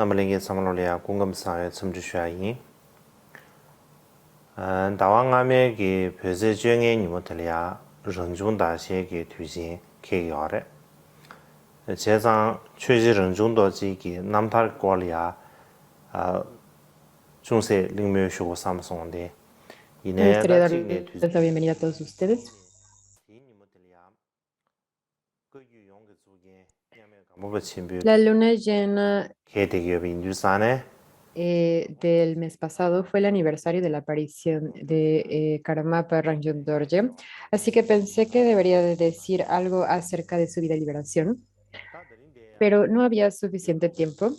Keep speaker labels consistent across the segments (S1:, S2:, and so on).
S1: 남을링게 사물로리아 공감사에 첨주셔야이 다왕암의 벼세 중에 니모텔리아 런중다시의 뒤진 계열에 제상 최지 런중도지기 남탈 꼴이야 중세 링묘쇼고 삼성인데
S2: Me gustaría
S1: 이내가 지금 뒤진
S2: darles la bienvenida a todos ustedes. La luna llena del mes pasado fue el aniversario de la aparición de Karamapa Rangjung Dorje, así que pensé que debería de decir algo acerca de su vida y liberación, pero no había suficiente tiempo.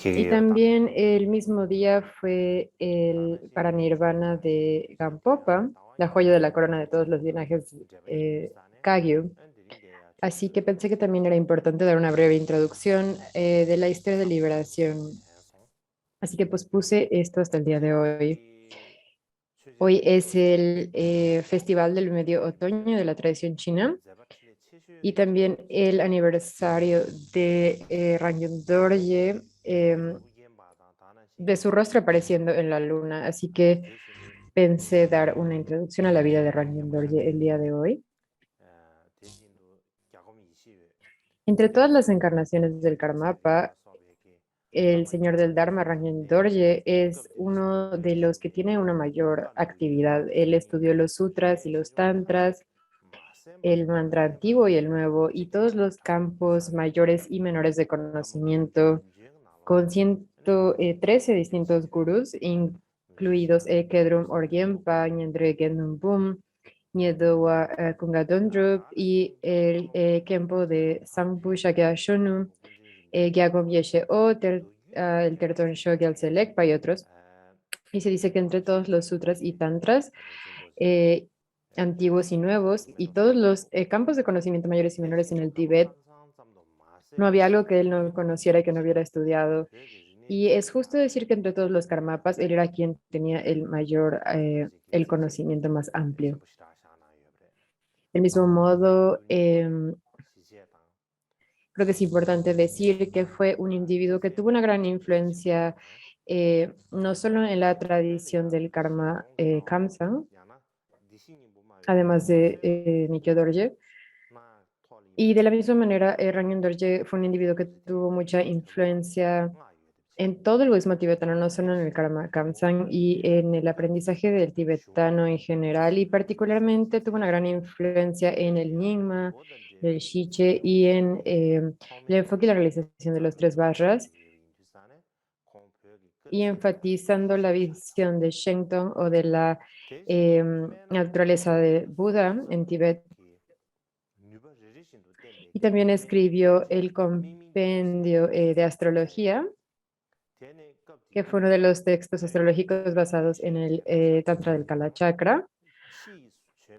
S2: Y también el mismo día fue el Paranirvana de Gampopa, la joya de la corona de todos los linajes Kagyu. Así que pensé que también era importante dar una breve introducción de la historia de liberación. Así que pospuse esto hasta el día de hoy. Hoy es el Festival del Medio Otoño de la tradición china y también el aniversario de Rangyung Dorje, de su rostro apareciendo en la luna. Así que pensé dar una introducción a la vida de Rangyung Dorje el día de hoy. Entre todas las encarnaciones del Karmapa, el Señor del Dharma, Rangyung Dorje, es uno de los que tiene una mayor actividad. Él estudió los sutras y los tantras, el mantra antiguo y el nuevo, y todos los campos mayores y menores de conocimiento, con 113 distintos gurús, incluidos Kedrum Orgenpa, Nyendre Gendumbum, Nyedowa Kungadondrup y el Kempo de Sangpu Shakya Shonu, Gyagom Yeshe O, el Terton Shogyal Selekpa y otros. Y se dice que entre todos los sutras y tantras, eh, antiguos y nuevos, y todos los campos de conocimiento mayores y menores en el Tíbet, no había algo que él no conociera y que no hubiera estudiado. Y es justo decir que entre todos los karmapas, él era quien tenía el mayor, el conocimiento más amplio. Del mismo modo, creo que es importante decir que fue un individuo que tuvo una gran influencia, no solo en la tradición del karma Kamsa, además de Nikkyo Dorje, y de la misma manera, Rangyung Dorje fue un individuo que tuvo mucha influencia en todo el budismo tibetano, no solo en el Karma Kamsang y en el aprendizaje del tibetano en general, y particularmente tuvo una gran influencia en el Nyingma, el Shiche y en el enfoque y la realización de los tres vajras, y enfatizando la visión de Shenton o de la naturaleza de Buda en Tibet. Y también escribió el compendio de astrología, que fue uno de los textos astrológicos basados en el Tantra del Kala Chakra,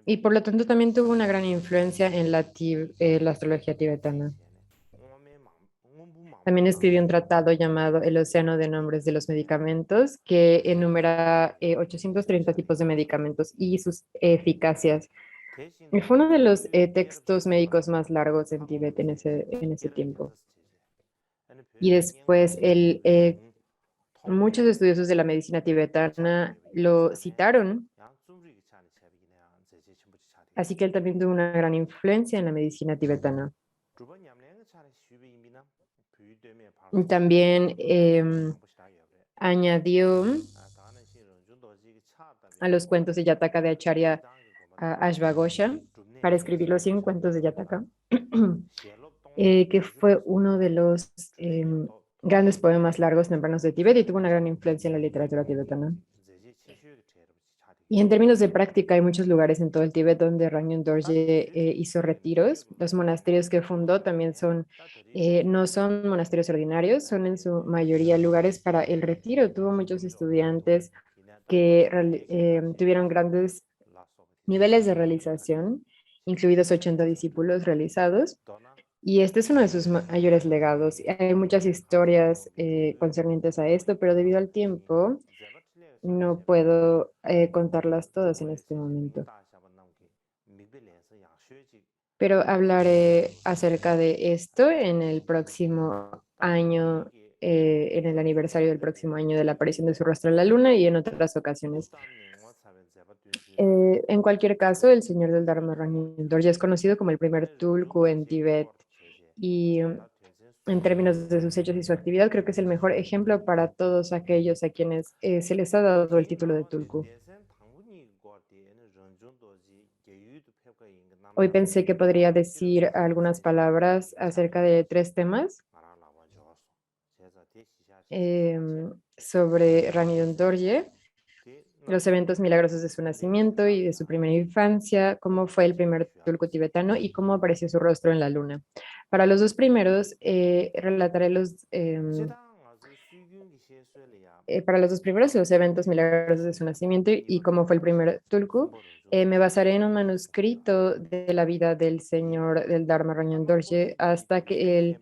S2: y por lo tanto también tuvo una gran influencia en la astrología tibetana. También escribió un tratado llamado El Océano de Nombres de los Medicamentos, que enumera 830 tipos de medicamentos y sus eficacias. Y fue uno de los textos médicos más largos en Tíbet en ese tiempo. Y después muchos estudiosos de la medicina tibetana lo citaron, así que él también tuvo una gran influencia en la medicina tibetana. Y también añadió a los cuentos de Yataka de Acharya Ashvagosha para escribir los 100 cuentos de Yataka, que fue uno de los grandes poemas largos tempranos de Tíbet y tuvo una gran influencia en la literatura tibetana. Y en términos de práctica, hay muchos lugares en todo el Tíbet donde Rangyung Dorje hizo retiros. Los monasterios que fundó también no son monasterios ordinarios, son en su mayoría lugares para el retiro. Tuvo muchos estudiantes que tuvieron grandes niveles de realización, incluidos 80 discípulos realizados. Y este es uno de sus mayores legados. Hay muchas historias concernientes a esto, pero debido al tiempo, no puedo contarlas todas en este momento. Pero hablaré acerca de esto en el próximo año, en el aniversario del próximo año de la aparición de su rostro en la luna y en otras ocasiones. En cualquier caso, el señor del Dharma Rangyen Dorje es conocido como el primer tulku en Tíbet y en términos de sus hechos y su actividad, creo que es el mejor ejemplo para todos aquellos a quienes se les ha dado el título de tulku. Hoy pensé que podría decir algunas palabras acerca de tres temas sobre Rangyen Dorje, los eventos milagrosos de su nacimiento y de su primera infancia, cómo fue el primer tulku tibetano y cómo apareció su rostro en la luna. Para los dos primeros, relataré para los dos primeros, los eventos milagrosos de su nacimiento y cómo fue el primer tulku. Me basaré en un manuscrito de la vida del señor del Dharma Rangyen Dorje hasta que él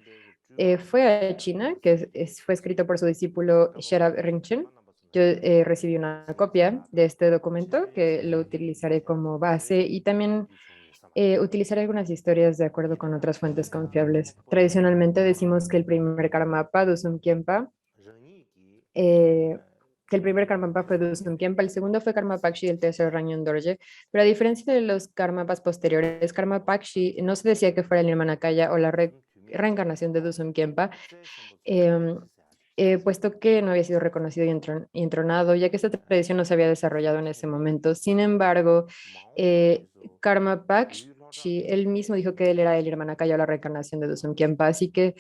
S2: fue a China, que fue escrito por su discípulo Sherab Rinchen. Yo recibí una copia de este documento que lo utilizaré como base y también utilizaré algunas historias de acuerdo con otras fuentes confiables. Tradicionalmente decimos que el primer Karmapa, Dusum Khyentse, eh, que el primer Karmapa fue Dusum Khyentse, el segundo fue Karma Pakshi y el tercero Rangyen Dorje. Pero a diferencia de los Karmapas posteriores, Karma Pakshi no se decía que fuera el Nirmanakaya o la reencarnación de Dusum Khyentse, em, puesto que no había sido reconocido y entronado, ya que esta tradición no se había desarrollado en ese momento. Sin embargo, eh, Karma Pakshi, él mismo dijo que él era el Nirmanakaya o la reencarnación de Dusum Khyentse, así que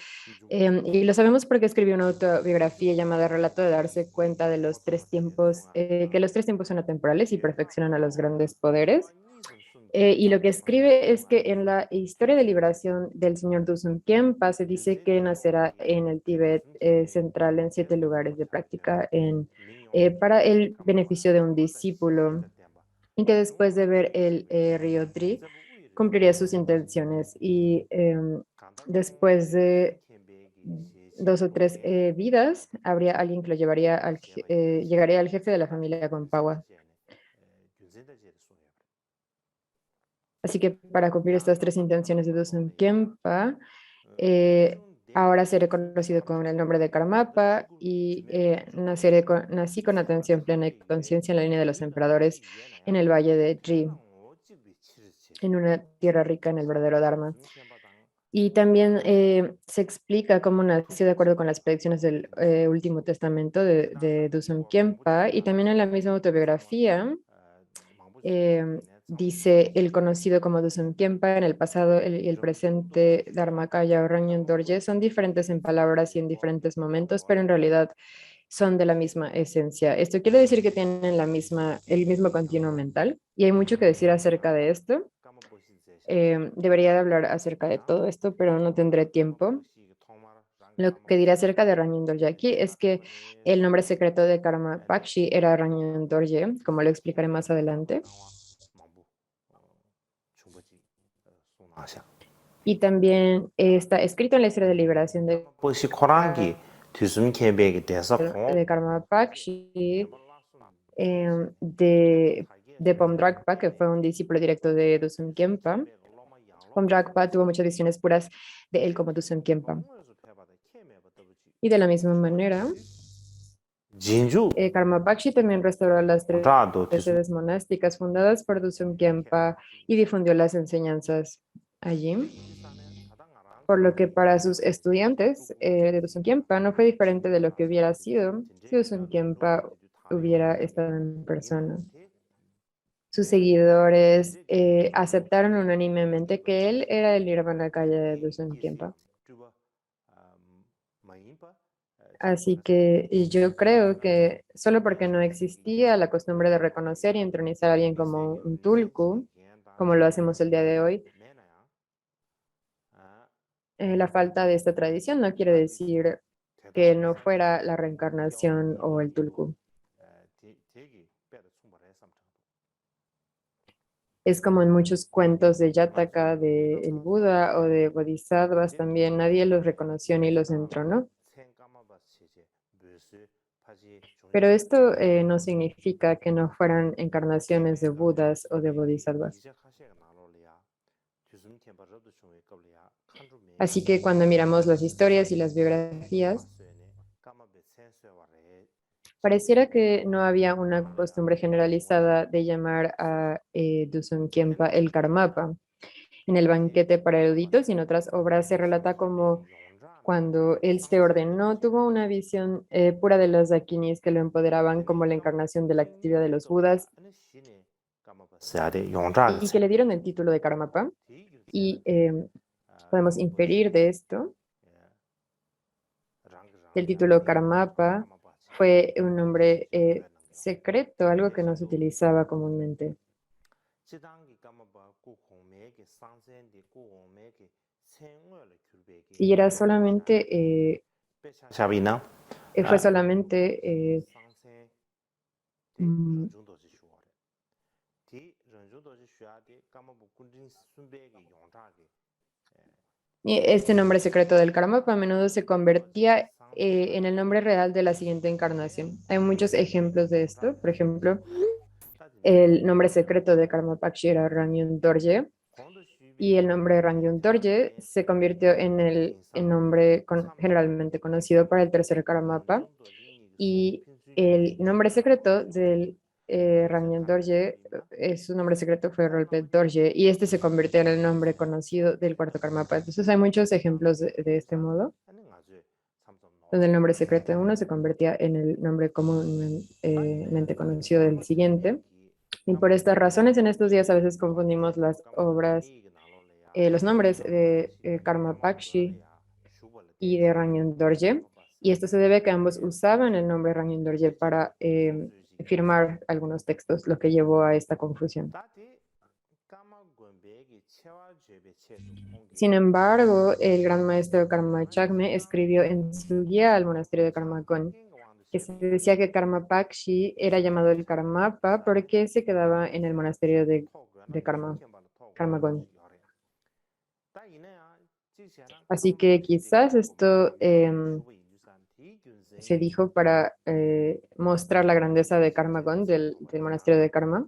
S2: y lo sabemos porque escribió una autobiografía llamada Relato de darse cuenta de los tres tiempos, que los tres tiempos son atemporales y perfeccionan a los grandes poderes. Y lo que escribe es que en la historia de liberación del señor Dusum Khyentse se dice que nacerá en el Tíbet central en 7 lugares de práctica para el beneficio de un discípulo y que después de ver el río Dri cumpliría sus intenciones y después de 2 o 3 vidas, habría alguien que lo llevaría llegaría al jefe de la familia Gompawa. Así que para cumplir estas tres intenciones de Dusum Khyentse, eh, ahora seré conocido con el nombre de Karmapa y nací con atención plena y conciencia en la línea de los emperadores en el valle de Tri, en una tierra rica en el verdadero Dharma. Y también se explica cómo nació de acuerdo con las predicciones del Último Testamento de Dusum Khyentse y también en la misma autobiografía dice el conocido como Dusum Khyentse en el pasado y el presente Dharmakaya o Rangyen Dorje son diferentes en palabras y en diferentes momentos, pero en realidad son de la misma esencia. Esto quiere decir que tienen el mismo continuo mental y hay mucho que decir acerca de esto. Debería de hablar acerca de todo esto, pero no tendré tiempo. Lo que diré acerca de Ranyen Dorje aquí es que el nombre secreto de Karma Pakshi era Ranyen Dorje, como lo explicaré más adelante. Y también está escrito en la historia de liberación de Karma Pakshi, de Pomdrakpa, que fue un discípulo directo de Dusum Khyentse. Pomdrakpa tuvo muchas visiones puras de él como Dusum Khyentse. Y de la misma manera, Karma Pakshi también restauró las tres sedes monásticas fundadas por Dusum Khyentse y difundió las enseñanzas allí. Por lo que para sus estudiantes de Dusum Khyentse no fue diferente de lo que hubiera sido si Dusum Khyentse hubiera estado en persona. Sus seguidores aceptaron unánimemente que él era el Nirmanakaya de Dusum Khyentse. Así que yo creo que solo porque no existía la costumbre de reconocer y entronizar a alguien como un tulku, como lo hacemos el día de hoy, la falta de esta tradición no quiere decir que no fuera la reencarnación o el tulku. Es como en muchos cuentos de Yataka, de el Buda o de Bodhisattvas también, nadie los reconoció ni los entronó. Pero esto no significa que no fueran encarnaciones de Budas o de Bodhisattvas. Así que cuando miramos las historias y las biografías, pareciera que no había una costumbre generalizada de llamar a Dusun Khenpa el Karmapa. En el banquete para eruditos y en otras obras se relata como cuando él se ordenó, tuvo una visión pura de los dakinis que lo empoderaban como la encarnación de la actividad de los Budas y que le dieron el título de Karmapa. Y podemos inferir de esto que el título Karmapa fue un nombre secreto, algo que no se utilizaba comúnmente. Y era solamente, fue solamente mm, y este nombre secreto del Karmapa a menudo se convertía en el nombre real de la siguiente encarnación. Hay muchos ejemplos de esto. Por ejemplo, el nombre secreto de Karmapakshi era Rangyun Dorje y el nombre Rangyun Dorje se convirtió en el nombre generalmente conocido para el tercer Karmapa y el nombre secreto del Rangyun Dorje, su nombre secreto fue Rolpet Dorje y este se convirtió en el nombre conocido del cuarto Karmapa. Entonces hay muchos ejemplos de este modo, donde el nombre secreto de uno se convertía en el nombre comúnmente conocido del siguiente. Y por estas razones en estos días a veces confundimos las obras, los nombres de Karma Pakshi y de Rangyun Dorje. Y esto se debe a que ambos usaban el nombre Rangyun Dorje para firmar algunos textos, lo que llevó a esta confusión. Sin embargo, el gran maestro Karma Chakme escribió en su guía al monasterio de Karmakon que se decía que Karma Pakshi era llamado el Karmapa porque se quedaba en el monasterio de Karmagon. Así que quizás esto se dijo para mostrar la grandeza de Karmagon, del monasterio de Karma,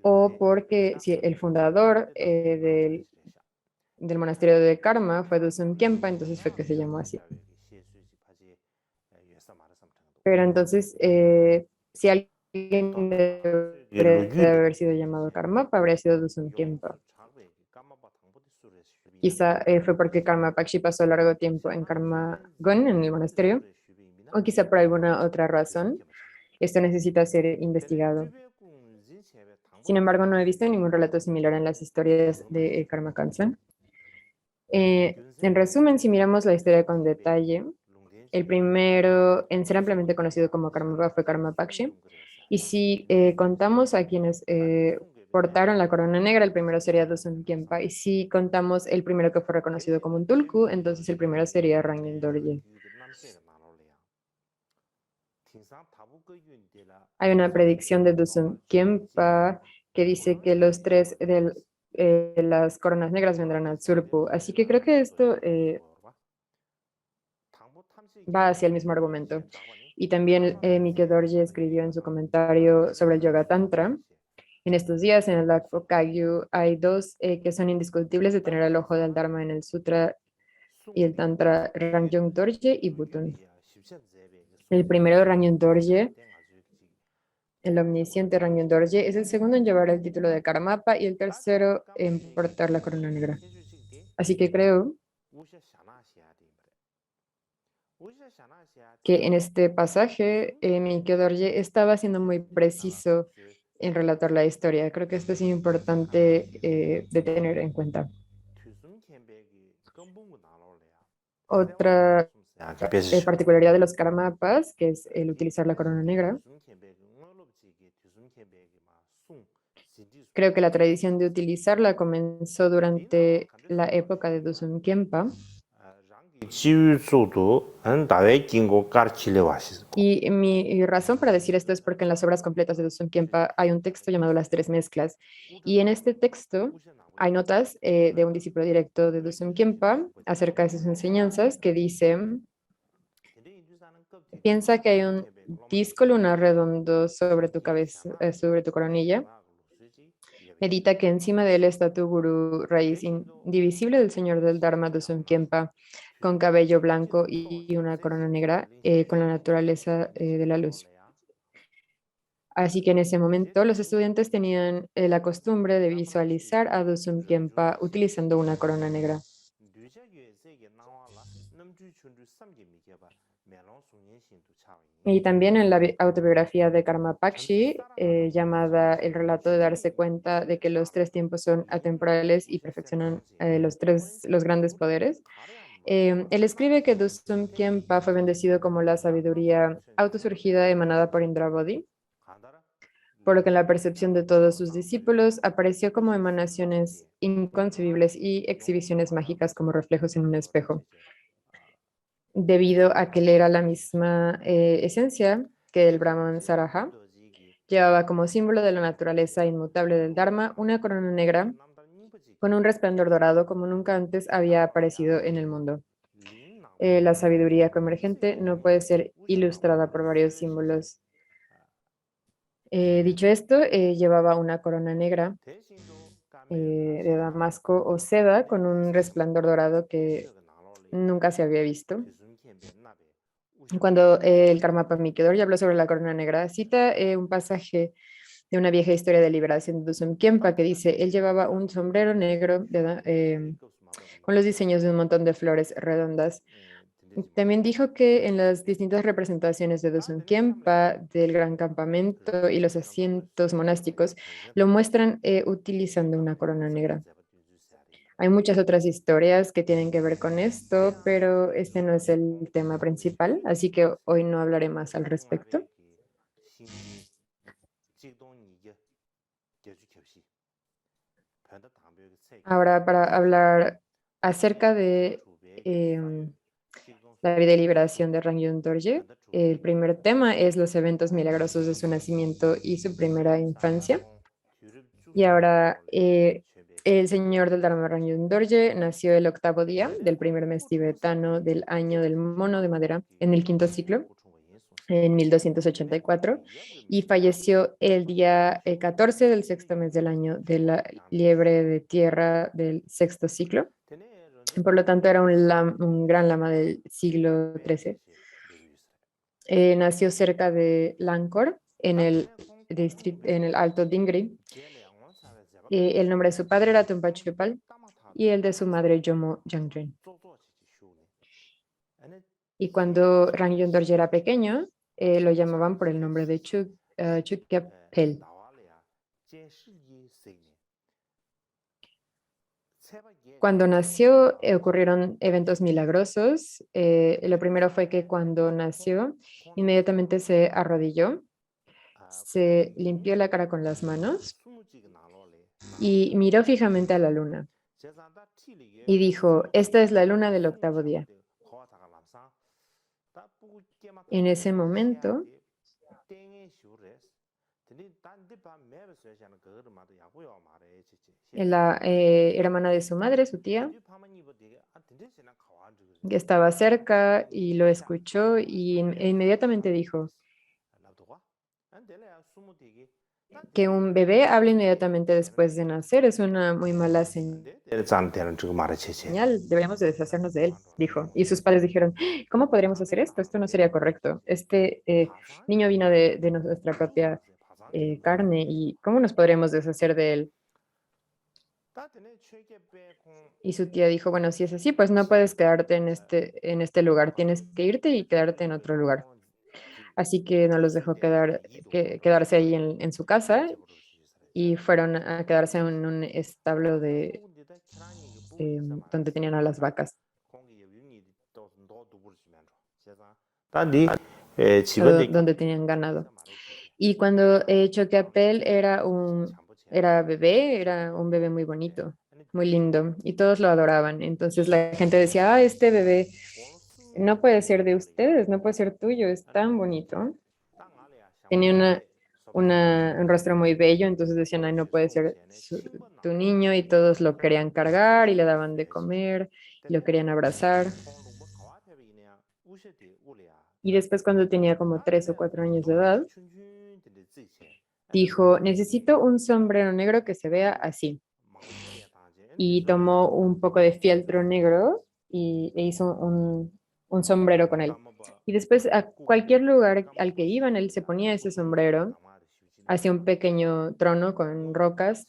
S2: o porque si el fundador del monasterio de Karma fue Dusum Khenpa, entonces fue que se llamó así. Pero entonces, si alguien debería de haber sido llamado Karmapa, habría sido Dusum Khenpa. Quizá fue porque Karma Pakshi pasó largo tiempo en Karmagon, en el monasterio, o quizá por alguna otra razón. Esto necesita ser investigado. Sin embargo, no he visto ningún relato similar en las historias de Karma Kansan. En resumen, si miramos la historia con detalle, el primero en ser ampliamente conocido como Karmapa fue Karma Pakshi. Y si contamos a quienes portaron la corona negra, el primero sería Dosun Khenpa. Y si contamos el primero que fue reconocido como un tulku, entonces el primero sería Rangyun Dorje. Hay una predicción de Dosun Khenpa que dice que los tres de las coronas negras vendrán al Surpu. Así que creo que esto va hacia el mismo argumento. Y también Mike Dorje escribió en su comentario sobre el Yoga Tantra. En estos días, en el Lakpo Kagyu, hay dos que son indiscutibles de tener el ojo del Dharma en el Sutra y el Tantra, Rangyung Dorje y Butun. El primero, Rangyung Dorje, el omnisciente Rangyung Dorje, es el segundo en llevar el título de Karmapa y el tercero en portar la corona negra. Así que creo que en este pasaje Mike Dorje estaba siendo muy preciso en relatar la historia. Creo que esto es importante de tener en cuenta. Otra particularidad de los karmapas, que es el utilizar la corona negra. Creo que la tradición de utilizarla comenzó durante la época de Dusum Khenpa. Y mi razón para decir esto es porque en las obras completas de Dusum Khenpa hay un texto llamado Las Tres Mezclas. Y en este texto hay notas de un discípulo directo de Dusum Khenpa acerca de sus enseñanzas que dice, piensa que hay un disco lunar redondo sobre tu cabeza, sobre tu coronilla. medita que encima de él está tu gurú, raíz indivisible del Señor del Dharma, Dusum Khenpa, con cabello blanco y una corona negra, con la naturaleza de la luz. Así que en ese momento los estudiantes tenían la costumbre de visualizar a Dusum Khenpa utilizando una corona negra. Y también en la autobiografía de Karma Pakshi, llamada El relato de darse cuenta de que los tres tiempos son atemporales y perfeccionan los grandes poderes, él escribe que Dusum Khenpa fue bendecido como la sabiduría autosurgida emanada por Indra Bodhi, por lo que en la percepción de todos sus discípulos apareció como emanaciones inconcebibles y exhibiciones mágicas como reflejos en un espejo, debido a que él era la misma esencia que el Brahman Saraha. Llevaba como símbolo de la naturaleza inmutable del Dharma una corona negra con un resplandor dorado como nunca antes había aparecido en el mundo. La sabiduría convergente no puede ser ilustrada por varios símbolos. Dicho esto, llevaba una corona negra de damasco o seda con un resplandor dorado que nunca se había visto. Cuando el Karmapa Mikkedor ya habló sobre la corona negra, cita un pasaje de una vieja historia de liberación de Dusum Khenpa que dice, él llevaba un sombrero negro con los diseños de un montón de flores redondas. También dijo que en las distintas representaciones de Dusum Khenpa, del gran campamento y los asientos monásticos, lo muestran utilizando una corona negra. Hay muchas otras historias que tienen que ver con esto, pero este no es el tema principal, así que hoy no hablaré más al respecto. Ahora, para hablar acerca de la vida y liberación de Rangyung Dorje, el primer tema es los eventos milagrosos de su nacimiento y su primera infancia. Y ahora, el señor del Dharma Rangyung Dorje nació el octavo día del primer mes tibetano del año del mono de madera en el quinto ciclo, en 1284, y falleció el día 14 del sexto mes del año de la liebre de tierra del sexto ciclo. Por lo tanto, era un gran lama del siglo XIII. Nació cerca de Langkor, en el Alto Dingri. El nombre de su padre era Tumpa Chupal y el de su madre Yomo Jangren. Y cuando Rangyung Dorje era pequeño, lo llamaban por el nombre de Chukyapel. Cuando nació, ocurrieron eventos milagrosos. Lo primero fue que cuando nació, inmediatamente se arrodilló, se limpió la cara con las manos y miró fijamente a la luna y dijo, esta es la luna del octavo día. En ese momento, la hermana de su madre, su tía, que estaba cerca y lo escuchó e inmediatamente dijo que un bebé habla inmediatamente después de nacer es una muy mala señal, deberíamos de deshacernos de él, dijo. Y sus padres dijeron, ¿cómo podríamos hacer esto? Esto no sería correcto. Este niño vino de nuestra propia carne y ¿cómo nos podríamos deshacer de él? Y su tía dijo, bueno, si es así, pues no puedes quedarte en este lugar, tienes que irte y quedarte en otro lugar. Así que no los dejó quedarse ahí en su casa y fueron a quedarse en un establo donde tenían a las vacas, donde tenían ganado. Y cuando Choqueapel era bebé, era un bebé muy bonito, muy lindo, y todos lo adoraban. Entonces la gente decía, ah, este bebé no puede ser de ustedes, no puede ser tuyo, es tan bonito. Tenía un rostro muy bello, entonces decían, ay, no puede ser tu niño, y todos lo querían cargar y le daban de comer, y lo querían abrazar. Y después cuando tenía como 3 o 4 años de edad, dijo, necesito un sombrero negro que se vea así. Y tomó un poco de fieltro negro e hizo un sombrero con él. Y después a cualquier lugar al que iban, él se ponía ese sombrero, hacía un pequeño trono con rocas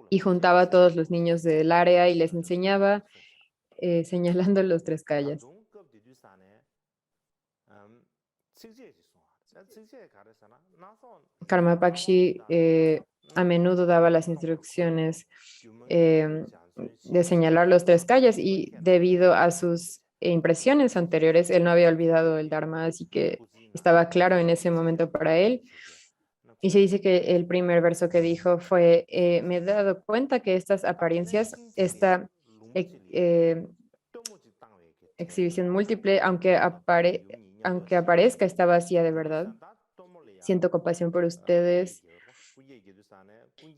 S2: y juntaba a todos los niños del área y les enseñaba señalando los tres calles. Karma Pakshi a menudo daba las instrucciones eh, de señalar los tres calles y debido a sus impresiones anteriores, él no había olvidado el Dharma, así que estaba claro en ese momento para él. Y se dice que el primer verso que dijo fue, me he dado cuenta que estas apariencias, esta exhibición múltiple, aunque aparezca, está vacía de verdad. Siento compasión por ustedes,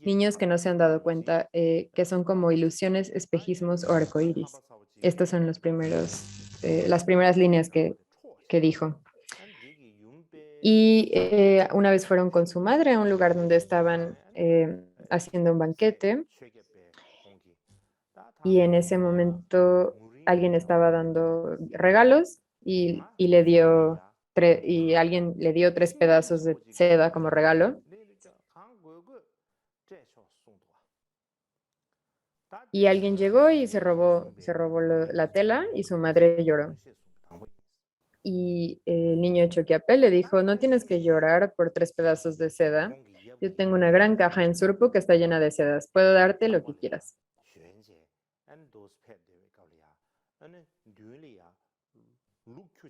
S2: niños que no se han dado cuenta que son como ilusiones, espejismos o arcoíris. Estas son las primeras líneas que dijo. Y una vez fueron con su madre a un lugar donde estaban haciendo un banquete y en ese momento alguien estaba dando regalos y y alguien le dio 3 pedazos de seda como regalo. Y alguien llegó y se robó la tela y su madre lloró. Y el niño de Choquiapé le dijo, no tienes que llorar por 3 pedazos de seda. Yo tengo una gran caja en Surpo que está llena de sedas. Puedo darte lo que quieras.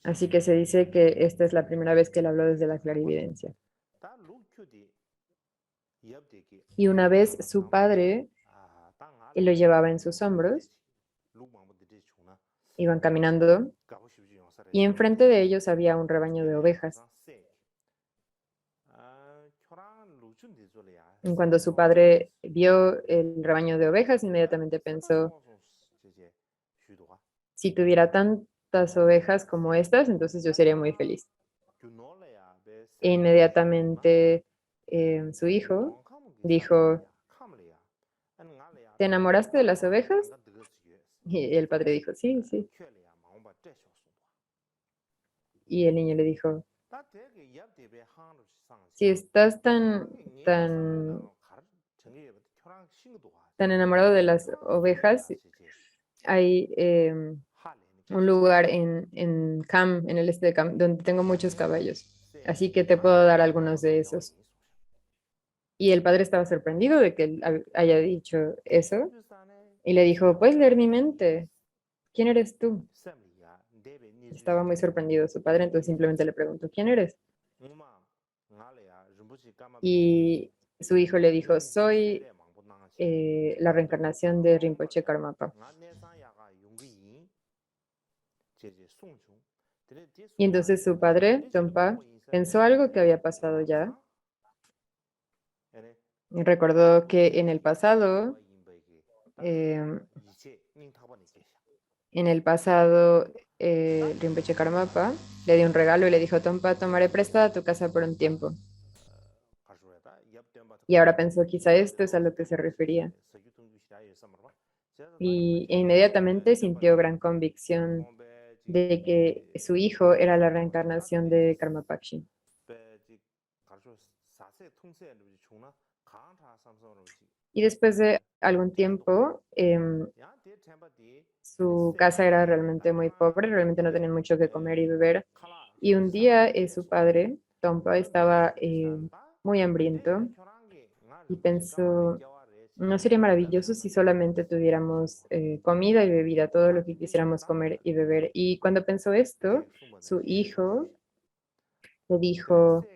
S2: Así que se dice que esta es la primera vez que él habló desde la clarividencia. Y una vez su padre él lo llevaba en sus hombros, iban caminando y enfrente de ellos había un rebaño de ovejas. Y cuando su padre vio el rebaño de ovejas, inmediatamente pensó, si tuviera tantas ovejas como estas, entonces yo sería muy feliz. E inmediatamente su hijo dijo, ¿te enamoraste de las ovejas? Y el padre dijo, sí, sí. Y el niño le dijo, si estás tan enamorado de las ovejas, hay un lugar en Kham, en el este de Kham, donde tengo muchos caballos. Así que te puedo dar algunos de esos. Y el padre estaba sorprendido de que él haya dicho eso y le dijo, ¿puedes leer mi mente? ¿Quién eres tú? Estaba muy sorprendido su padre, entonces simplemente le preguntó, ¿quién eres? Y su hijo le dijo, soy la reencarnación de Rinpoche Karmapa. Y entonces su padre, Tompa, pensó algo que había pasado ya. Y recordó que eh, Rinpoche Karmapa le dio un regalo y le dijo, Tompa, tomaré prestada tu casa por un tiempo. Y ahora pensó, quizá esto es a lo que se refería. E inmediatamente sintió gran convicción de que su hijo era la reencarnación de Karmapakshi. Y después de algún tiempo, su casa era realmente muy pobre, realmente no tenían mucho que comer y beber. Y un día su padre, Tompa, estaba muy hambriento y pensó, ¿no sería maravilloso si solamente tuviéramos comida y bebida, todo lo que quisiéramos comer y beber? Y cuando pensó esto, su hijo le dijo,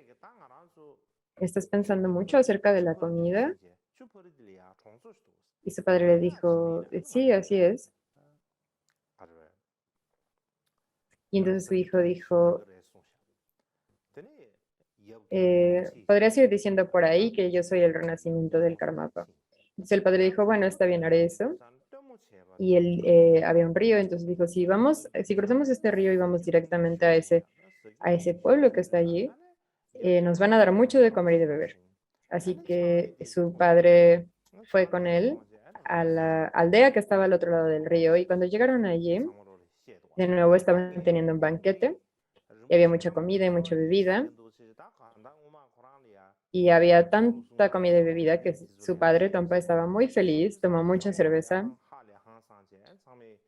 S2: ¿estás pensando mucho acerca de la comida? Y su padre le dijo, sí, así es. Y entonces su hijo dijo, podrías ir diciendo por ahí que yo soy el renacimiento del Karmapa. Entonces el padre dijo, bueno, está bien, haré eso. Y él había un río, entonces dijo, si cruzamos este río y vamos directamente a ese pueblo que está allí, nos van a dar mucho de comer y de beber. Así que su padre fue con él a la aldea que estaba al otro lado del río y cuando llegaron allí, de nuevo estaban teniendo un banquete y había mucha comida y mucha bebida y había tanta comida y bebida que su padre, Tompa, estaba muy feliz, tomó mucha cerveza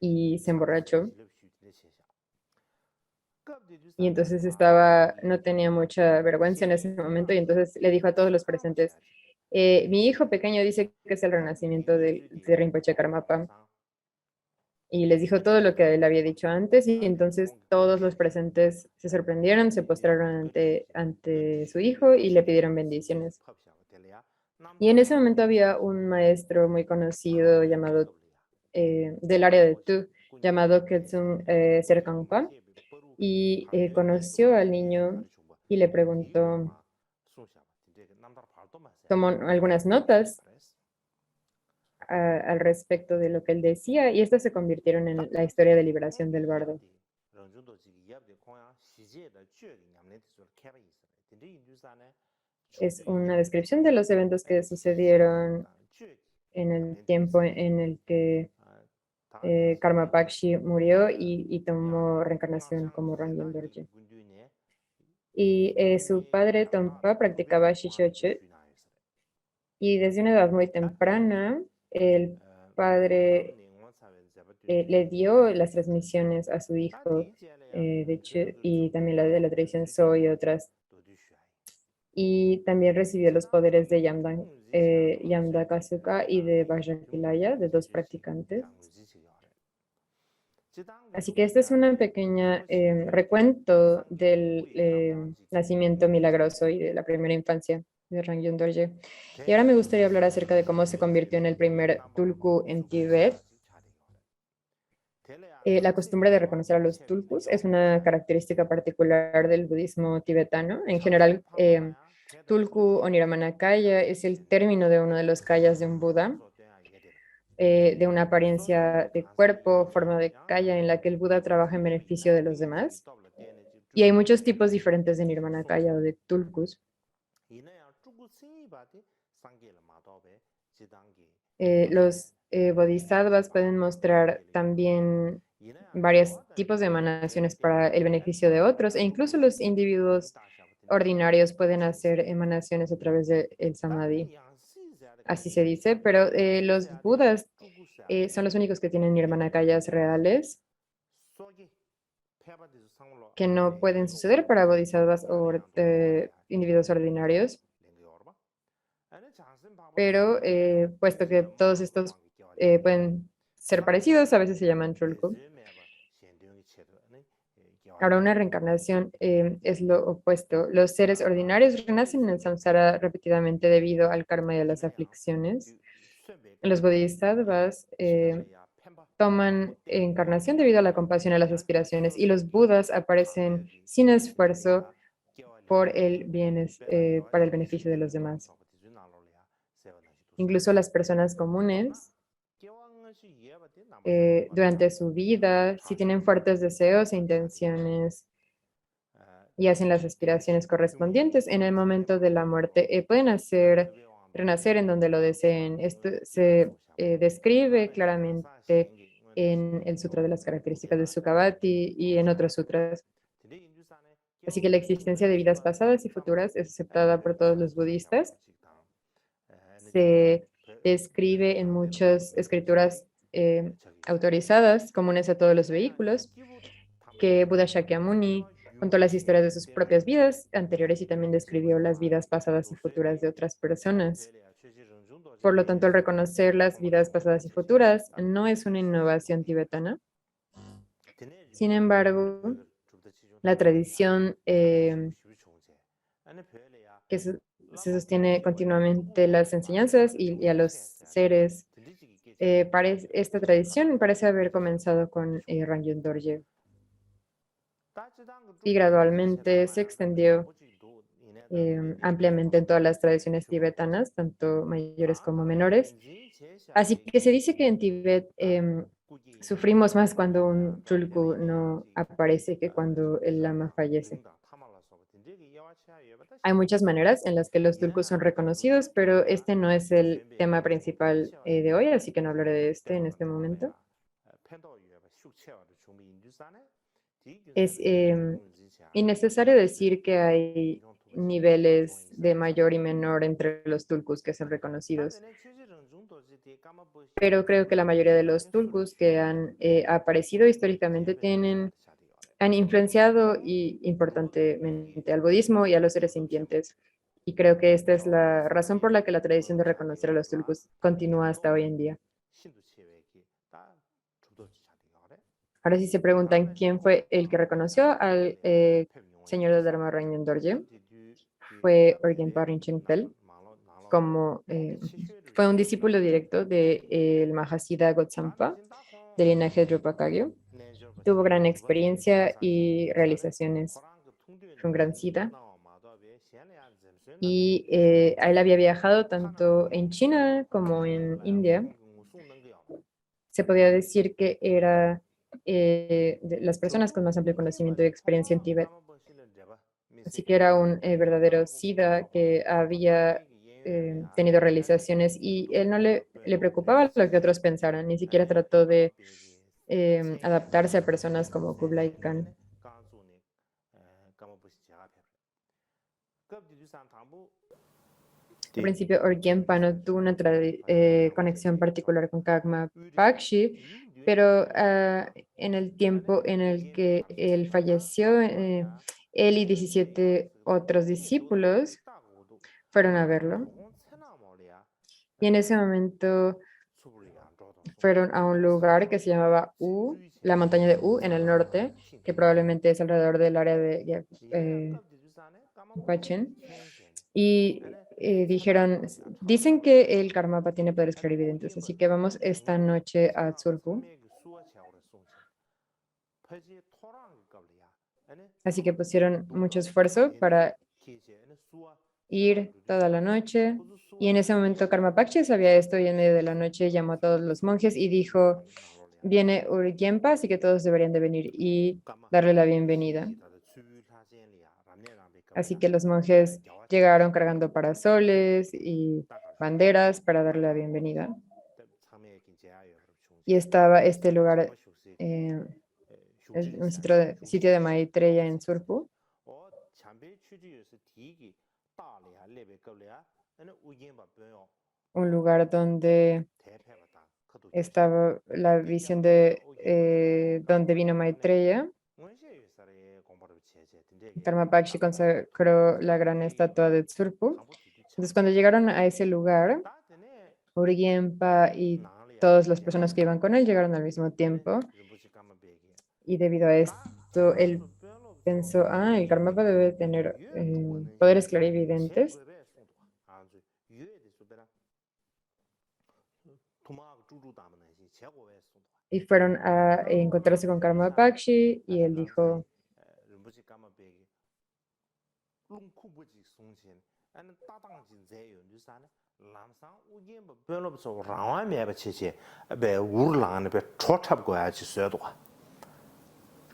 S2: y se emborrachó. Y entonces no tenía mucha vergüenza en ese momento y entonces le dijo a todos los presentes, mi hijo pequeño dice que es el renacimiento de Rinpoche Karmapa. Y les dijo todo lo que él había dicho antes y entonces todos los presentes se sorprendieron, se postraron ante su hijo y le pidieron bendiciones. Y en ese momento había un maestro muy conocido llamado del área de Tu, llamado Ketsum Serkangpa, y conoció al niño y le preguntó, tomó algunas notas al respecto de lo que él decía y estas se convirtieron en la historia de liberación del bardo. Es una descripción de los eventos que sucedieron en el tiempo en el que Karma Pakshi murió y tomó reencarnación como Rangyum Dorje. Y su padre Tompa practicaba Shishochu y desde una edad muy temprana el padre le dio las transmisiones a su hijo de Chu y también la de la tradición So y otras. Y también recibió los poderes de Yamdakasuka y de Vajratilaya, de dos practicantes. Así que este es un pequeño recuento del nacimiento milagroso y de la primera infancia de Rangyum Dorje. Y ahora me gustaría hablar acerca de cómo se convirtió en el primer tulku en Tíbet. La costumbre de reconocer a los tulkus es una característica particular del budismo tibetano. En general, tulku o nirmanakaya es el término de uno de los kayas de un Buda, de una apariencia de cuerpo, forma de kaya en la que el Buda trabaja en beneficio de los demás. Y hay muchos tipos diferentes de nirmanakaya o de tulkus. Los bodhisattvas pueden mostrar también varios tipos de emanaciones para el beneficio de otros e incluso los individuos ordinarios pueden hacer emanaciones a través del samadhi, así se dice, pero los budas son los únicos que tienen nirmanakayas reales que no pueden suceder para bodhisattvas o individuos ordinarios, pero puesto que todos estos pueden ser parecidos, a veces se llaman trulku. Ahora, una reencarnación es lo opuesto. Los seres ordinarios renacen en el samsara repetidamente debido al karma y a las aflicciones. Los bodhisattvas toman encarnación debido a la compasión y a las aspiraciones, y los budas aparecen sin esfuerzo por para el beneficio de los demás. Incluso las personas comunes, durante su vida, si tienen fuertes deseos e intenciones y hacen las aspiraciones correspondientes, en el momento de la muerte pueden renacer en donde lo deseen. Esto se describe claramente en el Sutra de las Características de Sukhavati y en otros sutras. Así que la existencia de vidas pasadas y futuras es aceptada por todos los budistas. Se describe en muchas escrituras autorizadas, comunes a todos los vehículos, que Buda Shakyamuni contó las historias de sus propias vidas anteriores y también describió las vidas pasadas y futuras de otras personas. Por lo tanto, el reconocer las vidas pasadas y futuras no es una innovación tibetana. Sin embargo, la tradición que se sostiene continuamente las enseñanzas y a los seres, esta tradición parece haber comenzado con Rangyum Dorje y gradualmente se extendió ampliamente en todas las tradiciones tibetanas, tanto mayores como menores. Así que se dice que en Tibet sufrimos más cuando un tulku no aparece que cuando el lama fallece. Hay muchas maneras en las que los tulkus son reconocidos, pero este no es el tema principal de hoy, así que no hablaré de este en este momento. Es innecesario decir que hay niveles de mayor y menor entre los tulkus que son reconocidos, pero creo que la mayoría de los tulkus que han aparecido históricamente han influenciado importantemente al budismo y a los seres sintientes. Y creo que esta es la razón por la que la tradición de reconocer a los tulkus continúa hasta hoy en día. Ahora sí se preguntan quién fue el que reconoció al señor del Dharma Rangyen Dorje. Fue Orgenpa Rinchen como fue un discípulo directo del Mahasiddha Gotsampa del linaje Drupa Kagyu. Tuvo gran experiencia y realizaciones. Fue un gran siddha. Y él había viajado tanto en China como en India. Se podía decir que era de las personas con más amplio conocimiento y experiencia en Tíbet. Así que era un verdadero SIDA que había tenido realizaciones y él no le preocupaba lo que otros pensaran, ni siquiera trató de adaptarse a personas como Kublai Khan. Al principio, Orgenpa no tuvo una conexión particular con Kagma Pakshi, pero en el tiempo en el que él falleció, él y 17 otros discípulos fueron a verlo. Y en ese momento fueron a un lugar que se llamaba U, la montaña de U en el norte, que probablemente es alrededor del área de Pachen. Y dijeron, dicen que el Karmapa tiene poderes clarividentes, así que vamos esta noche a Tsurku. Así que pusieron mucho esfuerzo para ir toda la noche. Y en ese momento Karmapakshi sabía esto y en medio de la noche llamó a todos los monjes y dijo, viene Urgyempa, así que todos deberían de venir y darle la bienvenida. Así que los monjes llegaron cargando parasoles y banderas para darle la bienvenida. Y estaba este lugar, un sitio de Maitreya en Surpu, un lugar donde estaba la visión de donde vino Maitreya. Karmapakshi consagró la gran estatua de Tsurpu. Entonces, cuando llegaron a ese lugar, Urgyempa y todas las personas que iban con él llegaron al mismo tiempo. Y debido a esto, él pensó, el Karmapa debe tener poderes clarividentes. Y fueron a encontrarse con Karmapakshi y él dijo,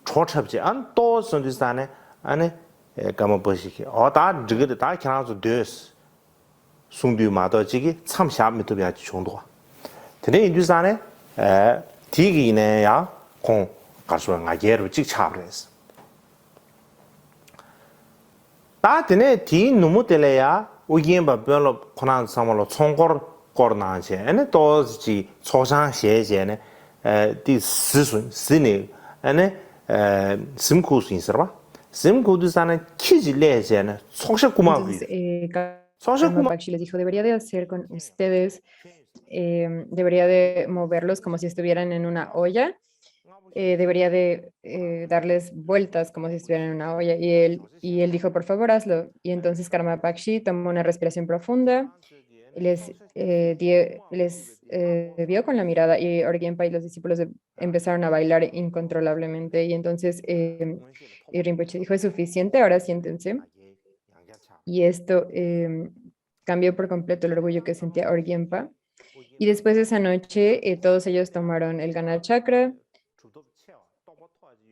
S1: 초첩지 안 또선지산에 안에 까만 보시기 어다 저게 다 그냥서 되스 숭두 마더지기 참샤 미도비아 정도 근데 인주산에 디기네야 공 가서 나게로 찍차브레스 다드네 디 누무텔레야 오기엠바 별로 코난 사말로 총거를 거나제 에네 또지 초상 시에제네 디 스순 스네 에네 simkusu insirba simkudu sana kijileje soksha kuma
S2: entonces Karmapakshi les dijo, debería de hacer con ustedes, debería de moverlos como si estuvieran en una olla, debería de darles vueltas como si estuvieran en una olla. Y él dijo, por favor, hazlo. Y entonces Karmapakshi tomó una respiración profunda, les vio con la mirada y Orgenpa y los discípulos empezaron a bailar incontrolablemente. Y entonces Rinpoche dijo, es suficiente, ahora siéntense. Y esto cambió por completo el orgullo que sentía Orgenpa. Y después de esa noche, todos ellos tomaron el Gana Chakra.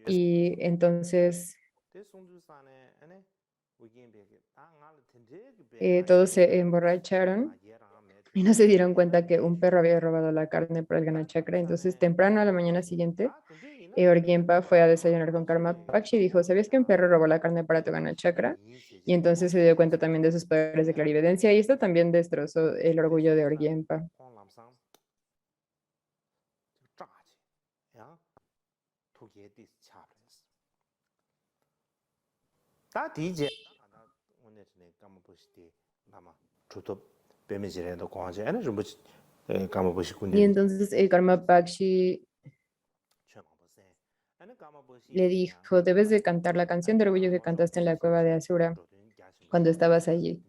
S2: Y entonces todos se emborracharon y no se dieron cuenta que un perro había robado la carne para el Ganachakra. Entonces, temprano a la mañana siguiente, Orgiempa fue a desayunar con Karma Pakshi y dijo, ¿sabías que un perro robó la carne para tu Ganachakra? Y entonces se dio cuenta también de sus poderes de clarividencia y esto también destrozó el orgullo de Orgiempa. Y entonces el Karma Pakshi le dijo, debes de cantar la canción de orgullo que cantaste en la cueva de Asura cuando estabas allí.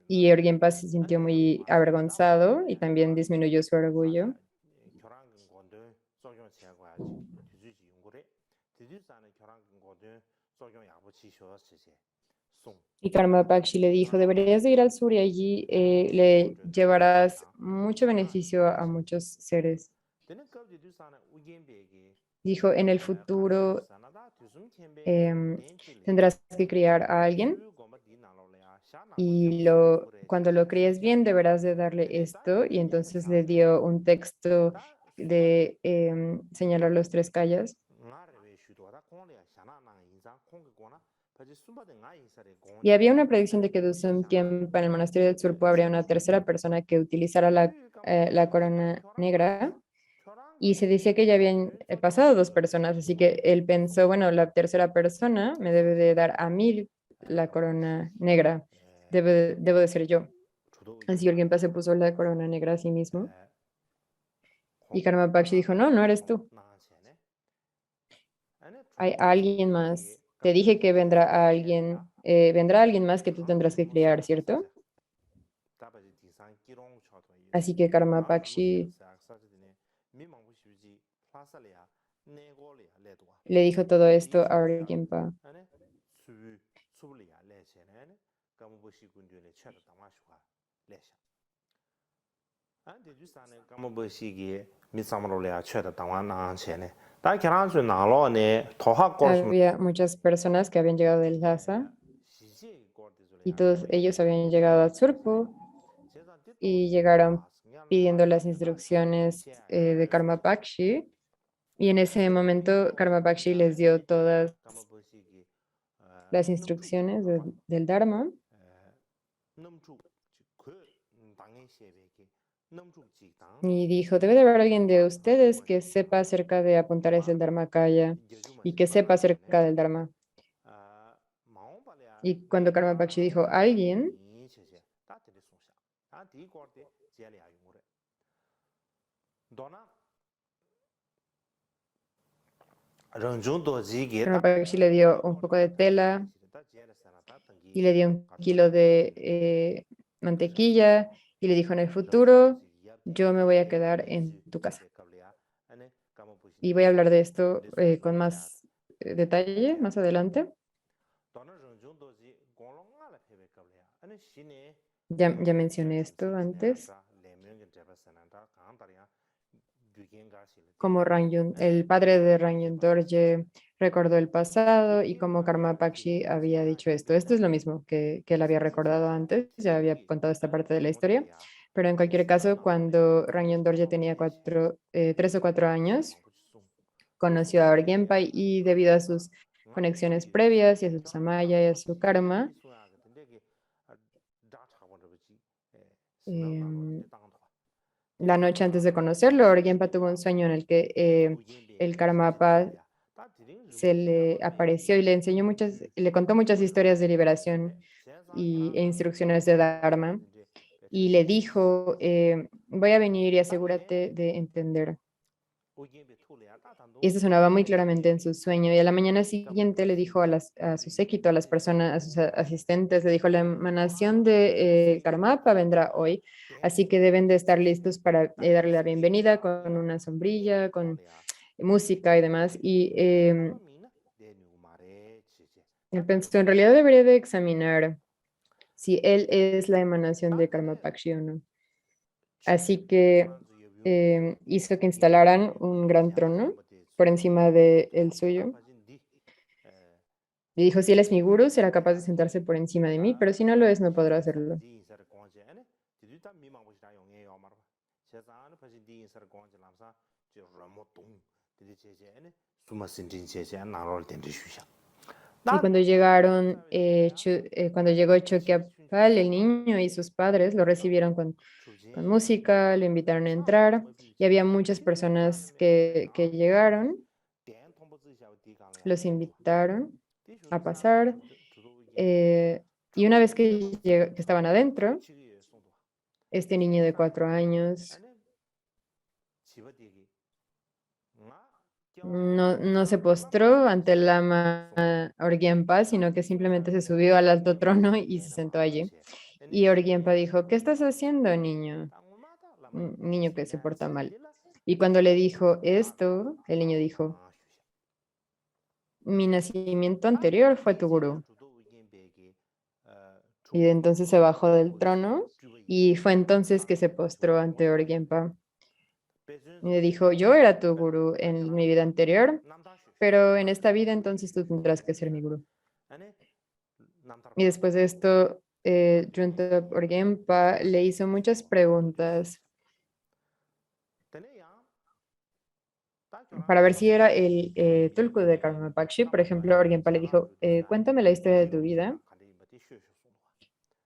S2: Y Orgiempa se sintió muy avergonzado y también disminuyó su orgullo. Y Karma Pakshi le dijo, deberías de ir al sur y allí le llevarás mucho beneficio a muchos seres. Dijo, en el futuro em, tendrás que criar a alguien y cuando lo críes bien deberás de darle esto. Y entonces le dio un texto de señalar los tres calles. Y había una predicción de que desde un tiempo en el monasterio del Surpo habría una tercera persona que utilizara la corona negra. Y se decía que ya habían pasado dos personas, así que él pensó, bueno, la tercera persona me debe de dar a mí la corona negra, debo de ser yo. Así que alguien se puso la corona negra a sí mismo. Y Karma Pakshi dijo, no, no eres tú. Hay alguien más. Te dije que vendrá alguien más que tú tendrás que criar, ¿cierto? Así que Karma Pakshi le dijo todo esto a Orgenpa. Había muchas personas que habían llegado del Lhasa y todos ellos habían llegado a Surpo y llegaron pidiendo las instrucciones de Karma Pakshi. Y en ese momento Karma Pakshi les dio todas las instrucciones del Dharma. Y dijo, debe de haber alguien de ustedes que sepa acerca de apuntar ese Dharmakaya y que sepa acerca del Dharma. Y cuando Karma Pakshi dijo, alguien, Karma Pakshi le dio un poco de tela y le dio un kilo de mantequilla y le dijo, en el futuro yo me voy a quedar en tu casa. Y voy a hablar de esto con más detalle más adelante. Ya mencioné esto antes. Como el padre de Rangyun Dorje recordó el pasado y como Karma Pakshi había dicho esto. Esto es lo mismo que él había recordado antes, ya había contado esta parte de la historia, pero en cualquier caso, cuando Rangyun Dorje tenía 3 o 4 años, conoció a Orgenpa y debido a sus conexiones previas y a su samaya y a su karma, em, la noche antes de conocerlo, Orgenpa tuvo un sueño en el que el Karmapa se le apareció y le enseñó le contó muchas historias de liberación e instrucciones de Dharma y le dijo, voy a venir y asegúrate de entender. Y esto sonaba muy claramente en su sueño. Y a la mañana siguiente le dijo a su séquito, a las personas, a sus asistentes, le dijo, la emanación de Karmapa vendrá hoy, así que deben de estar listos para darle la bienvenida con una sombrilla, con música y demás. Y él pensó, en realidad debería de examinar si él es la emanación de Karmapakshi o no. Así que hizo que instalaran un gran trono por encima del suyo Y dijo, si él es mi gurú, será capaz de sentarse por encima de mí, pero si no lo es, no podrá hacerlo. Y cuando llegó Chogyapal, el niño y sus padres lo recibieron con música, lo invitaron a entrar y había muchas personas que llegaron, los invitaron a pasar y una vez que estaban adentro, este niño de 4 años no se postró ante el lama Orgyenpa, sino que simplemente se subió al alto trono y se sentó allí. Y Orgyenpa dijo, ¿qué estás haciendo, niño? Un niño que se porta mal. Y cuando le dijo esto, el niño dijo, mi nacimiento anterior fue tu gurú. Y de entonces se bajó del trono y fue entonces que se postró ante Orgyenpa. Y le dijo, yo era tu gurú en mi vida anterior, pero en esta vida entonces tú tendrás que ser mi gurú. Y después de esto, Junta Orgenpa le hizo muchas preguntas para ver si era el Tulku de Karma Pakshi. Por ejemplo, Orgenpa le dijo, cuéntame la historia de tu vida.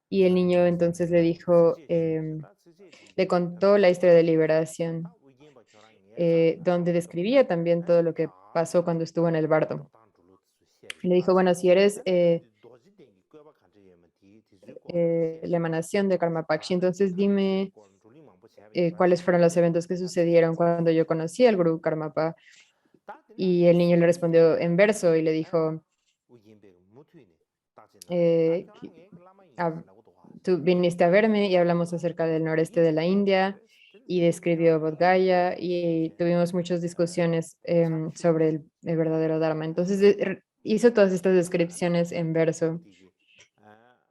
S2: Y el niño entonces le dijo, le contó la historia de liberación, donde describía también todo lo que pasó cuando estuvo en el bardo. Le dijo, bueno, si eres la emanación de Karma Pakshi, entonces dime cuáles fueron los eventos que sucedieron cuando yo conocí al Gurú Karmapa. Y el niño le respondió en verso y le dijo, eh, ah, tú viniste a verme y hablamos acerca del noreste de la India y describió Bodh Gaya y tuvimos muchas discusiones sobre el verdadero Dharma. Entonces hizo todas estas descripciones en verso.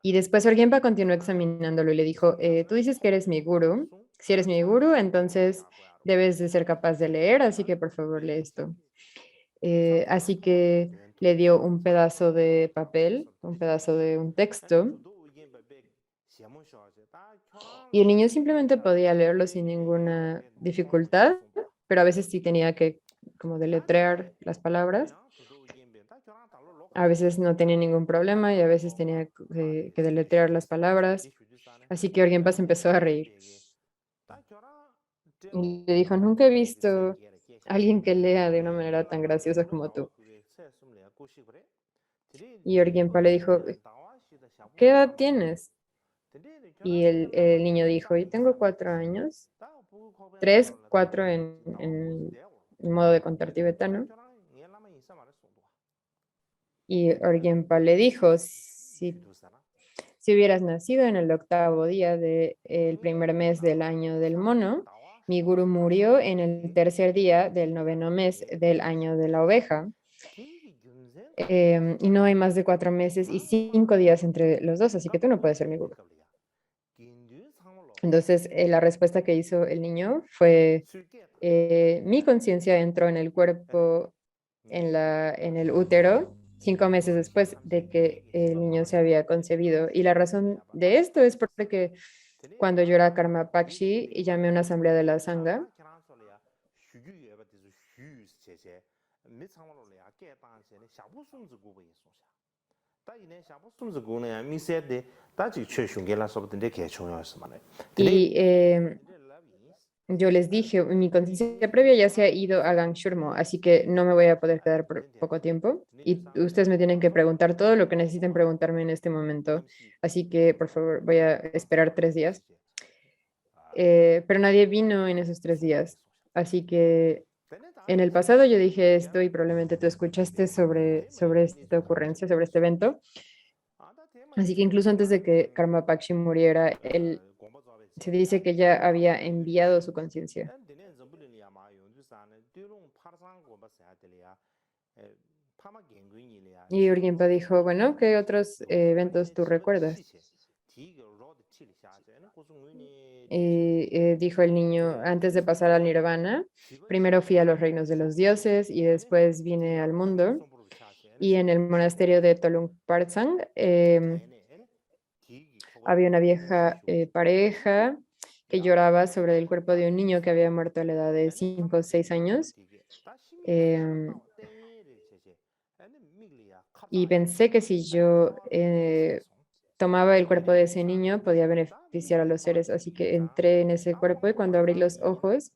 S2: Y después Orgenpa continuó examinándolo y le dijo, tú dices que eres mi guru. Si eres mi guru, entonces debes de ser capaz de leer, así que por favor lee esto. Así que le dio un pedazo de papel, un pedazo de un texto, y el niño simplemente podía leerlo sin ninguna dificultad, pero a veces sí tenía que como deletrear las palabras. A veces no tenía ningún problema y a veces tenía que deletrear las palabras. Así que Orgenpa se empezó a reír y le dijo, nunca he visto a alguien que lea de una manera tan graciosa como tú. Y Orgenpa le dijo, ¿qué edad tienes? Y el niño dijo, yo tengo 4 años, 3, 4 en el modo de contar tibetano. Y Orgenpa le dijo, si hubieras nacido en el 8.º día del primer mes del año del mono, mi gurú murió en el tercer día del 9.º mes del año de la oveja. Y no hay más de 4 meses y 5 días entre los dos, así que tú no puedes ser mi gurú. Entonces, la respuesta que hizo el niño fue, mi conciencia entró en el cuerpo, en el útero, 5 meses después de que el niño se había concebido. Y la razón de esto es porque cuando yo era Karma Pakshi y llamé a una asamblea de la Sangha, y yo les dije, mi conciencia previa ya se ha ido a Gangshurmo, así que no me voy a poder quedar por poco tiempo. Y ustedes me tienen que preguntar todo lo que necesiten preguntarme en este momento. Así que, por favor, voy a esperar 3 días. Pero nadie vino en esos 3 días. Así que en el pasado yo dije esto y probablemente tú escuchaste sobre esta ocurrencia, sobre este evento. Así que incluso antes de que Karma Pakshi muriera, él se dice que ya había enviado su conciencia. Y Urgenpa dijo, bueno, ¿qué otros eventos tú recuerdas? Y dijo el niño, antes de pasar al nirvana, primero fui a los reinos de los dioses y después vine al mundo Y en el monasterio de Tolung Parsang había una vieja pareja que lloraba sobre el cuerpo de un niño que había muerto a la edad de 5 o 6 años. em, y pensé que si yo tomaba el cuerpo de ese niño podía beneficiar a los seres. Así que entré en ese cuerpo y cuando abrí los ojos,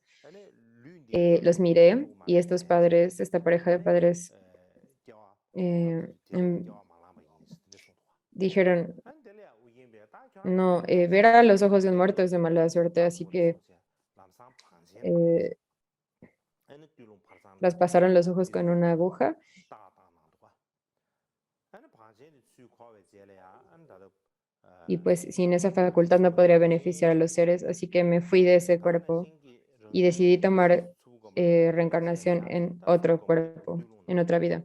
S2: los miré y estos padres, esta pareja de padres, dijeron, no, ver a los ojos de un muerto es de mala suerte, así que eh, las pasaron los ojos con una aguja y pues sin esa facultad no podría beneficiar a los seres, así que me fui de ese cuerpo y decidí tomar reencarnación en otro cuerpo, en otra vida.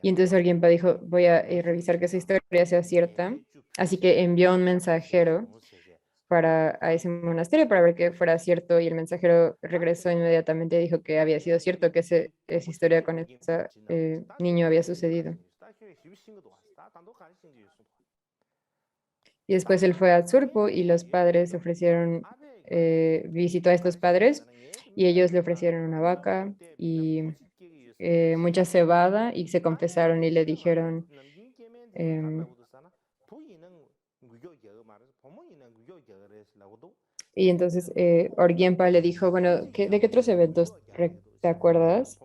S2: Y entonces alguien dijo, voy a revisar que esa historia sea cierta, así que envió un mensajero a ese monasterio para ver que fuera cierto y el mensajero regresó inmediatamente y dijo que había sido cierto, que esa historia con ese niño había sucedido. Y después él fue a Tsurpo y los padres ofrecieron, visitó a estos padres y ellos le ofrecieron una vaca y mucha cebada y se confesaron y le dijeron, em, y entonces Orgiempa le dijo, bueno, ¿de qué otros eventos te acuerdas?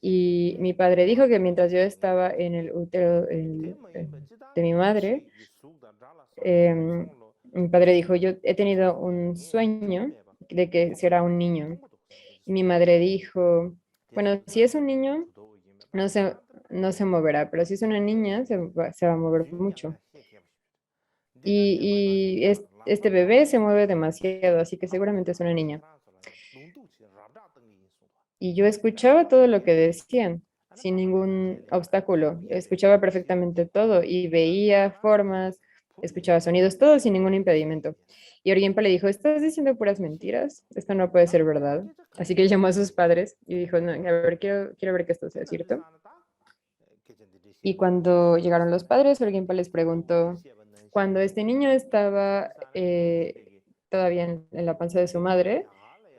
S2: Y mi padre dijo que mientras yo estaba en el útero de mi madre, em, mi padre dijo, yo he tenido un sueño de que será un niño. Y mi madre dijo, bueno, si es un niño, no se, no se moverá, pero si es una niña, se va a mover mucho. Este bebé se mueve demasiado, así que seguramente es una niña. Y yo escuchaba todo lo que decían, sin ningún obstáculo. Escuchaba perfectamente todo y veía formas, escuchaba sonidos, todo sin ningún impedimento. Y Oriempa le dijo, ¿estás diciendo puras mentiras? Esto no puede ser verdad. Así que llamó a sus padres y dijo, no, a ver, quiero ver que esto sea cierto. Y cuando llegaron los padres, Oriempa les preguntó, cuando este niño estaba todavía en la panza de su madre,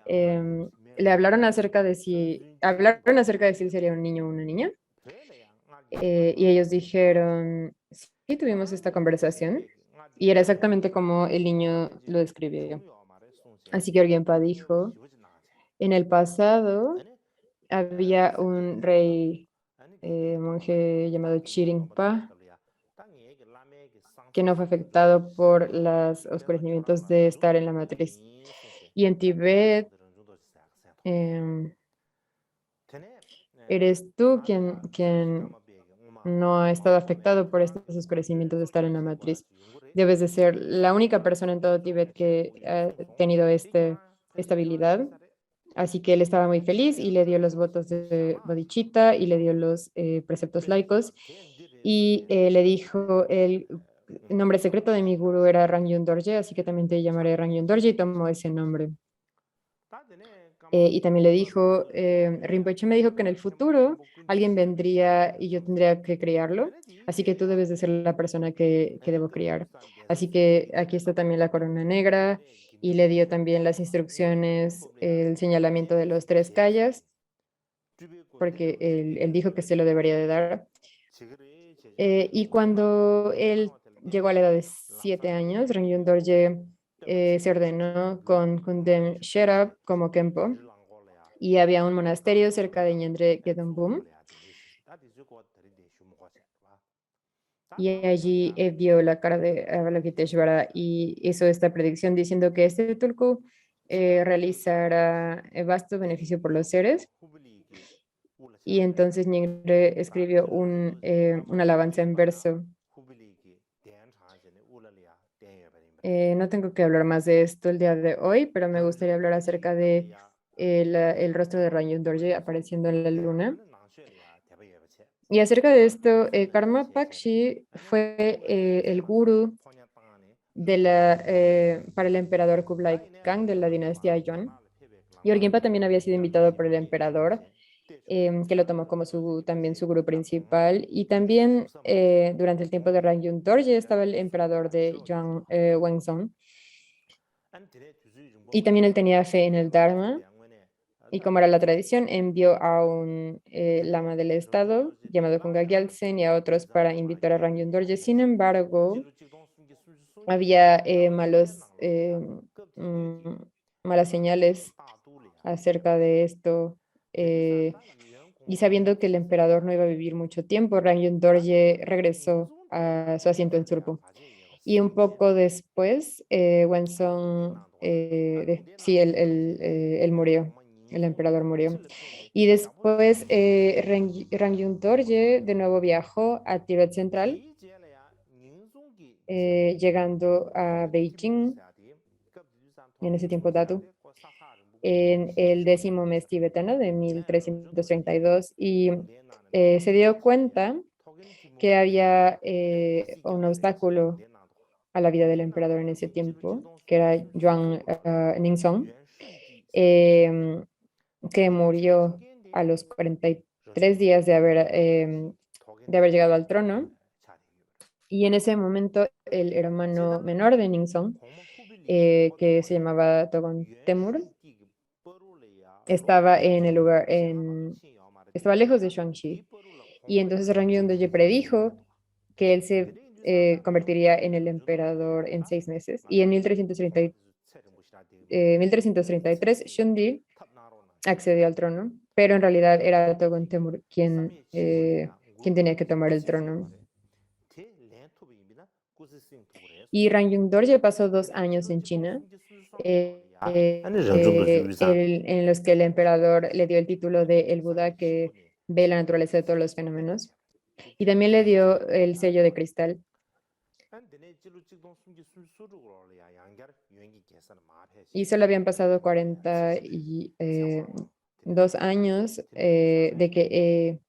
S2: le hablaron acerca de si él sería un niño o una niña. Y ellos dijeron, sí, tuvimos esta conversación. Y era exactamente como el niño lo describió. Así que Orgenpa dijo, en el pasado había un rey monje llamado Chiringpa que no fue afectado por los oscurecimientos de estar en la matriz. Y en Tibet, em, eres tú quien no ha estado afectado por estos oscurecimientos de estar en la matriz. Debes de ser la única persona en todo Tíbet que ha tenido esta habilidad. Así que él estaba muy feliz y le dio los votos de bodhicitta y le dio los preceptos laicos y le dijo, el nombre secreto de mi gurú era Rangyun Dorje, así que también te llamaré Rangyun Dorje y tomó ese nombre. Y también le dijo, Rinpoche me dijo que en el futuro alguien vendría y yo tendría que criarlo, así que tú debes de ser la persona que debo criar. Así que aquí está también la corona negra y le dio también las instrucciones, el señalamiento de los tres kayas, porque él dijo que se lo debería de dar. Y cuando él llegó a la edad de 7 años, Rangyun Dorje se ordenó con Kundem Sherab como Kempo y había un monasterio cerca de Ñandre Gedambum y allí vio la cara de Avalokiteshvara y hizo esta predicción diciendo que este tulku realizará vasto beneficio por los seres. Y entonces Ñandre escribió una alabanza en verso. No tengo que hablar más de esto el día de hoy, pero me gustaría hablar acerca de el rostro de Rangyun Dorje apareciendo en la luna. Y acerca de esto, Karma Pakshi fue el gurú para el emperador Kublai Khan de la dinastía Yuan. Y Orgenpa también había sido invitado por el emperador que lo tomó como también su gurú principal. Y también durante el tiempo de Rangyung Dorje estaba el emperador de Wenzhong. Y también él tenía fe en el Dharma. Y como era la tradición, envió a un lama del estado llamado Kunga Gyaltsen y a otros para invitar a Rangyung Dorje. Sin embargo, había mm, malas señales acerca de esto. Y sabiendo que el emperador no iba a vivir mucho tiempo, Rangyung Dorje regresó a su asiento en Surpo. Y un poco después, Wenzong, sí, él murió, el emperador murió. Y después, Rangyung Dorje de nuevo viajó a Tibet Central, llegando a Beijing, en ese tiempo Datu, en el 10º mes tibetano de 1332 y se dio cuenta que había un obstáculo a la vida del emperador en ese tiempo, que era Yuan Ningzong, em, que murió a los 43 días de haber llegado al trono. Y en ese momento el hermano menor de Ningzong, que se llamaba Togon Temur, estaba en el lugar, estaba lejos de Shuangxi. Y entonces Rang Yundeje predijo que él se convertiría en el emperador en 6 meses. Y en 1333, Shundi accedió al trono, pero en realidad era Togon Temur quien tenía que tomar el trono. Y Rangyung Dorje pasó 2 años en China, en los que el emperador le dio el título de el Buda que ve la naturaleza de todos los fenómenos. Y también le dio el sello de cristal. Y solo habían pasado 42 años de que...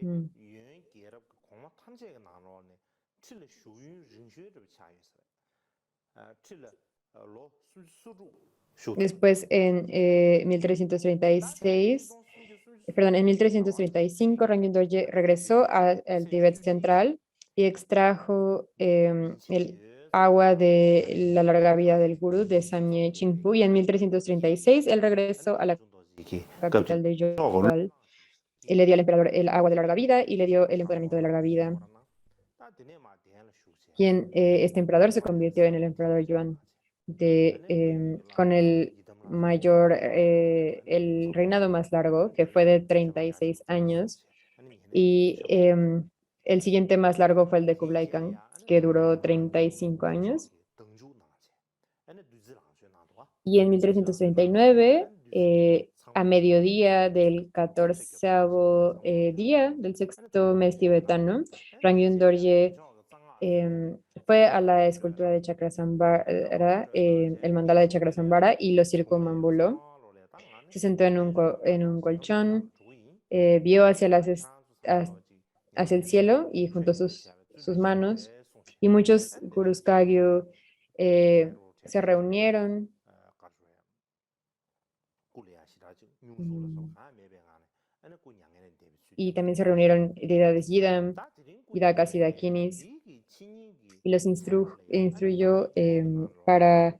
S2: mm, Después, en 1336, perdón, en 1335, Rangyung Dorje regresó al Tíbet central y extrajo el agua de la larga vida del gurú de Samye Chingpu. Y en 1336, él regresó a la capital de Yogual. Él le dio al emperador el agua de larga vida y le dio el empoderamiento de larga vida. Este emperador se convirtió en el emperador Yuan con el reinado más largo, que fue de 36 años, y el siguiente más largo fue el de Kublai Khan, que duró 35 años. Y en 1339, a mediodía del 14º día del sexto mes tibetano, Rangyung Dorje fue a la escultura de Chakrasambhara, el mandala de Chakrasambhara, y lo circunambuló. Se sentó en un colchón, vio hacia el cielo y juntó sus manos. Y muchos gurus Kagyu se reunieron. mm, Y también se reunieron deidades Yidam, Hidakas y Dakinis, y los instruyó para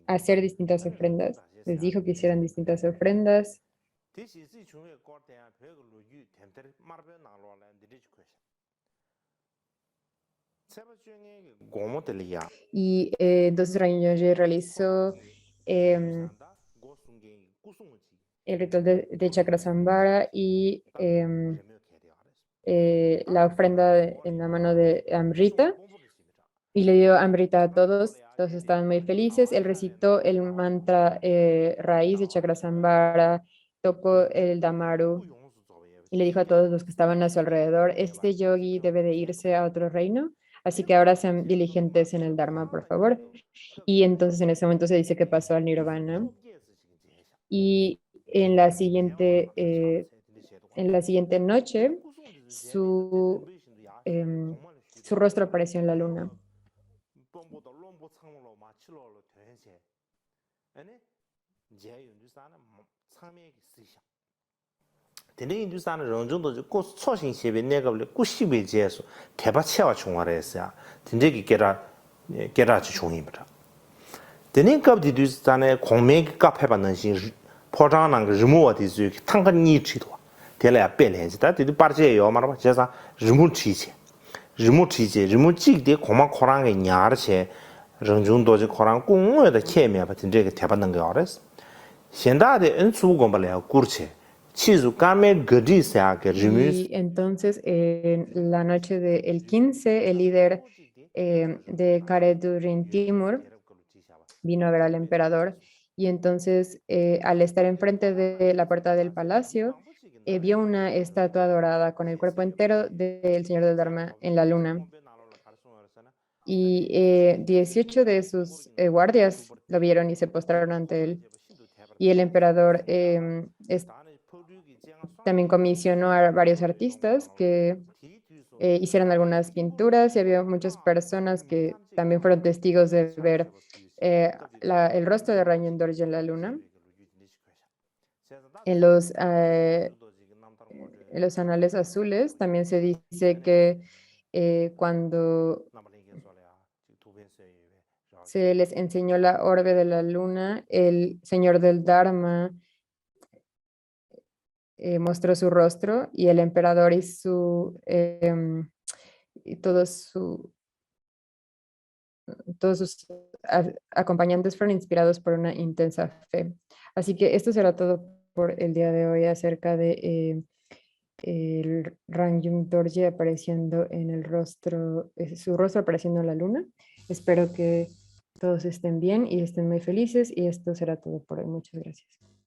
S2: hacer distintas ofrendas. Les dijo que hicieran distintas ofrendas. Y entonces Rangyung realizó el ritual de Chakrasambhara y la ofrenda en la mano de Amrita, y le dio Amrita a todos. Todos estaban muy felices. Él recitó el mantra raíz de Chakrasambhara, tocó el Damaru y le dijo a todos los que estaban a su alrededor: este yogi debe de irse a otro reino, así que ahora sean diligentes en el Dharma, por favor. Y entonces en ese momento se dice que pasó al Nirvana. Y en la siguiente noche, su, su rostro apareció en la luna.
S1: Tene Hindustan rongjong ko chosin shebe negable ku shibe jesu teba chewa chungare ya. Tende ki gera chi chungimra. Tene kap di Hindustan kongme ki kap heba nanshin 포장 nang rimu wa di zu tang kan ni chi do. Tele ya be len ji da di par je yo mar ba jesa rimu chi che. Rimu chi de koma korang ge nyar che rongjong do ji korang kung de che me ba tende ge teba nang ge ores. 现在的人出国不了，过去，其实刚没个地下个人民
S2: Y entonces, en la noche del 15, el líder de Karedurin Timur vino a ver al emperador y entonces, al estar enfrente de la puerta del palacio, vio una estatua dorada con el cuerpo entero del Señor del Dharma en la luna. Y 18 de sus guardias lo vieron y se postraron ante él. Y el emperador también comisionó a varios artistas que hicieron algunas pinturas y había muchas personas que también fueron testigos de ver el rostro de Ranjan Dorje en la luna. En los anales azules también se dice que cuando se les enseñó la orbe de la luna, el Señor del Dharma mostró su rostro y el emperador y todos sus acompañantes fueron inspirados por una intensa fe. Así que esto será todo por el día de hoy acerca de el Rangjung Dorje apareciendo en el rostro, su rostro apareciendo en la luna. Espero que todos estén bien y estén muy felices y esto será todo por hoy. Muchas gracias.